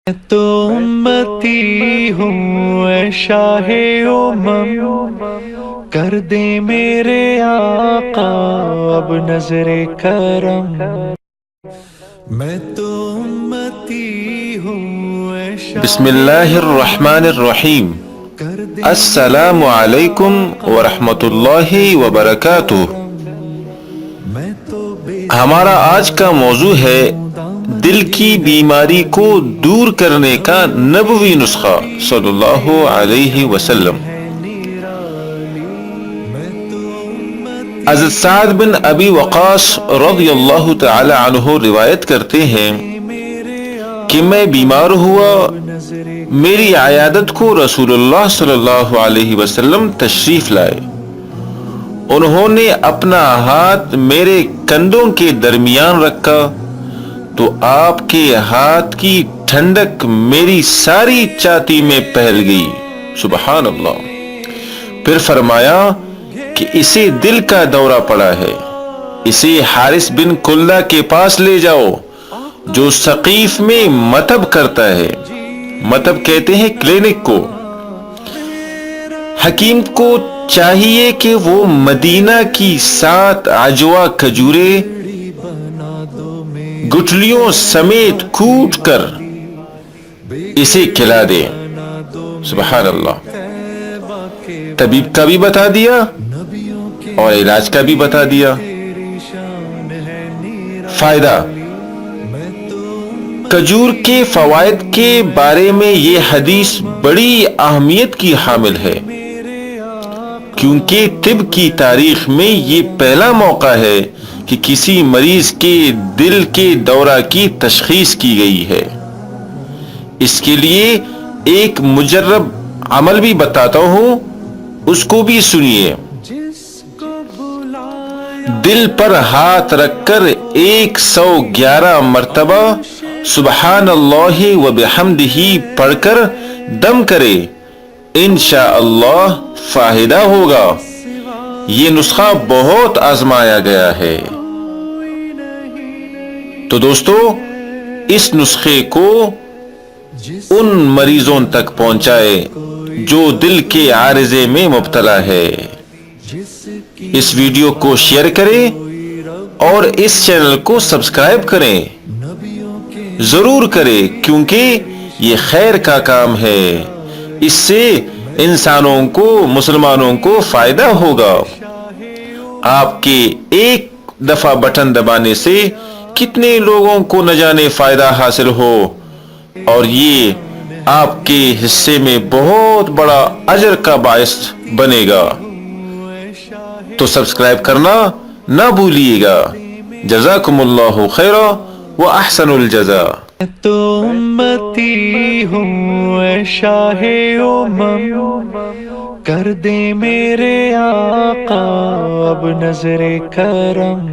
میں تو امتی ہوں اے شاہ امم، کر دے میرے آقا اب نظر کرم۔ میں تو امتی ہوں اے شاہ بسم اللہ الرحمن الرحیم۔ کر دے السلام علیکم ورحمۃ اللہ وبرکاتہ۔ میں تو ہمارا آج کا موضوع ہے دل کی بیماری کو دور کرنے کا نبوی نسخہ صلی اللہ علیہ وسلم۔ حضرت سعد بن ابی وقاص رضی اللہ تعالی عنہ روایت کرتے ہیں کہ میں بیمار ہوا، میری عیادت کو رسول اللہ صلی اللہ علیہ وسلم تشریف لائے۔ انہوں نے اپنا ہاتھ میرے کندھوں کے درمیان رکھا تو آپ کے ہاتھ کی ٹھنڈک میری ساری چھاتی میں پھیل گئی، سبحان اللہ۔ پھر فرمایا کہ اسے دل کا دورہ پڑا ہے، اسے حارث بن کلدہ کے پاس لے جاؤ جو ثقیف میں مطب کرتا ہے۔ مطب کہتے ہیں کلینک کو۔ حکیم کو چاہیے کہ وہ مدینہ کی 7 عجوا کھجوریں گٹھلیوں سمیت کوٹ کر اسے کھلا دے، سبحان اللہ۔ طبیب کا بھی بتا دیا اور علاج کا بھی بتا دیا۔ فائدہ، کھجور کے فوائد کے بارے میں یہ حدیث بڑی اہمیت کی حامل ہے، کیونکہ طب کی تاریخ میں یہ پہلا موقع ہے کہ کسی مریض کے دل کے دورہ کی تشخیص کی گئی ہے۔ اس کے لیے ایک مجرب عمل بھی بتاتا ہوں، اس کو بھی سنیے۔ دل پر ہاتھ رکھ کر 111 مرتبہ سبحان اللہ و بحمدہ پڑھ کر دم کرے، انشاءاللہ فائدہ ہوگا۔ یہ نسخہ بہت آزمایا گیا ہے۔ تو دوستو، اس نسخے کو ان مریضوں تک پہنچائے جو دل کے عارضے میں مبتلا ہے۔ اس ویڈیو کو شیئر کریں اور اس چینل کو سبسکرائب کریں، ضرور کریں، کیونکہ یہ خیر کا کام ہے۔ اس سے انسانوں کو، مسلمانوں کو فائدہ ہوگا۔ آپ کے ایک دفعہ بٹن دبانے سے کتنے لوگوں کو نہ جانے فائدہ حاصل ہو، اور یہ آپ کے حصے میں بہت بڑا اجر کا باعث بنے گا۔ تو سبسکرائب کرنا نہ بھولیے گا۔ جزاکم اللہ خیرا و احسن الجزاء۔ میں تو امتی ہوں اے شاہ امم، کر دے میرے آقا اب نظر کرم۔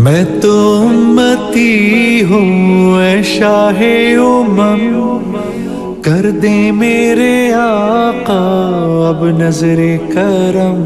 میں تو امتی ہوں اے شاہ امم، کر دے میرے آقا اب نظر کرم۔